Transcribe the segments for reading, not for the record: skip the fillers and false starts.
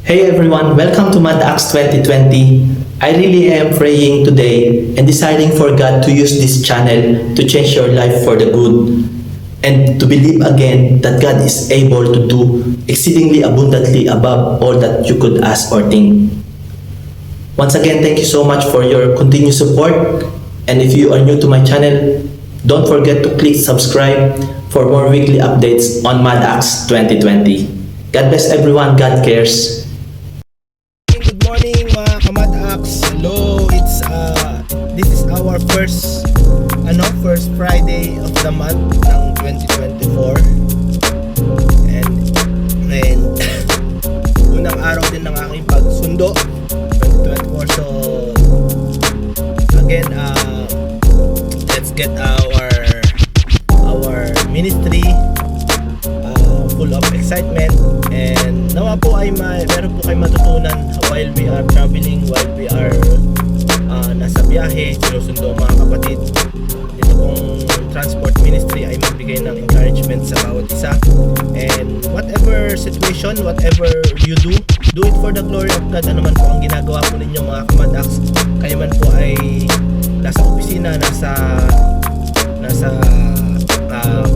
Hey everyone, welcome to MadAx 2020. I really am praying today and deciding for God to use this channel to change your life for the good and to believe again that God is able to do exceedingly abundantly above all that you could ask or think. Once again, thank you so much for your continued support, and if you are new to my channel, don't forget to click subscribe for more weekly updates on MadAx 2020. God bless everyone, God cares. Good morning mga kamadax. Hello, this is our first Friday of the month ng 2024. And unang araw din ng aking pagsundo 2024. So again, let's get our ministry full of excitement, and nawa po ay meron po kayo matutunan while we are traveling, while we are nasa biyahe, sinusundo mga kapatid. Ito pong transport ministry ay magbigay ng encouragement sa bawat isa, and whatever situation, whatever you do it for the glory of God. Ano man po ang ginagawa po ninyo mga kamadax, kayo man po ay nasa opisina, nasa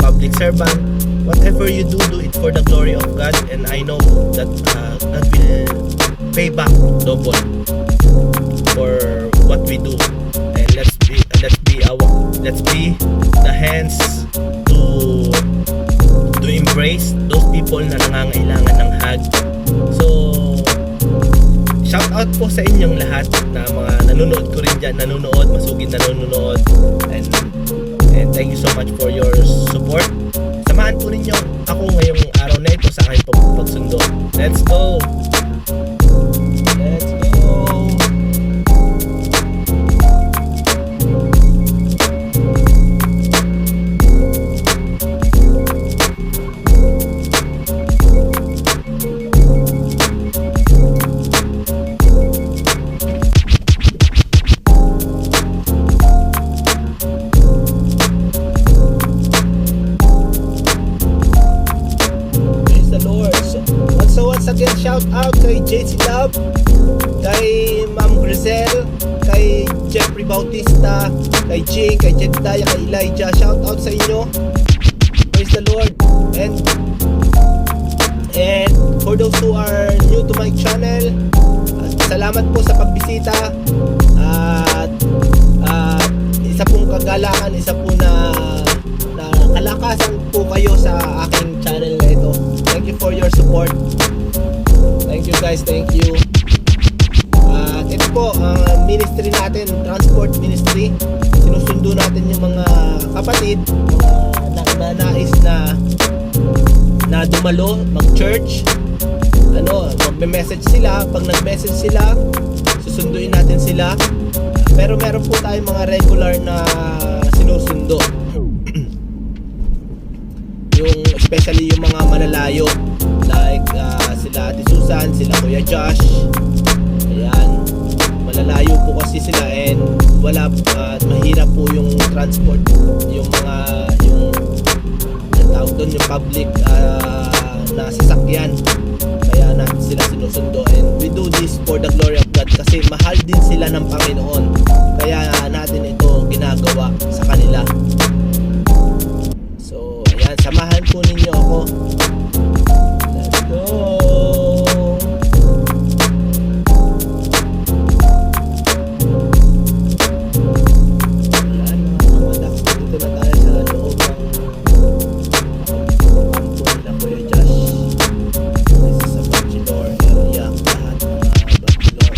public servant, whatever you do it for the glory of God, and I know that God will pay back double for what we do. And let's be the hands to embrace those people na nangangailangan ng hug. So shout out po sa inyong lahat na mga nanonood ko rin dyan, masugid nanonood, and thank you so much for your support. Samahan po ninyo ako ngayong araw na ito sa aking pagsundo. Let's go! Let's go! Again, shout out kay JC Love, kay Ma'am Grisel, kay Jeffrey Bautista, kay Jing, kay Jedediah, kay Elijah. Shout out sa inyo. Praise the Lord. And for those who are new to my channel, salamat po sa pagbisita. At isa pong kagalakan, isa po na kalakasan po kayo sa aking channel na ito. Thank you for your support. Thank you guys, thank you. Ito po ang ministry natin, transport ministry. Sinusundo natin yung mga kapatid, mga nais na dumalo, mag-church. Magme-message sila. Pag nag-message sila, susunduin natin sila. Pero meron po tayong mga regular na sinusundo. Especially yung mga malalayo, like sila Ate Susan, sila Kuya Josh. Ayan, malalayo po kasi sila, and mahirap po yung transport, yung tawag doon, yung public na sasakyan. Kaya natin sila sinusundo, and we do this for the glory of God kasi mahal din sila ng Panginoon. Kaya natin ito ginagawa sa kanila. So ayan, samahan po ninyo ako. Let's go! Ayan mga kamadax, dito na tayo sa loob ng kampo nila Kuya Josh. This is a bachelor area, lahat mga bachelor.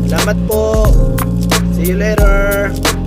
Salamat po. See you later.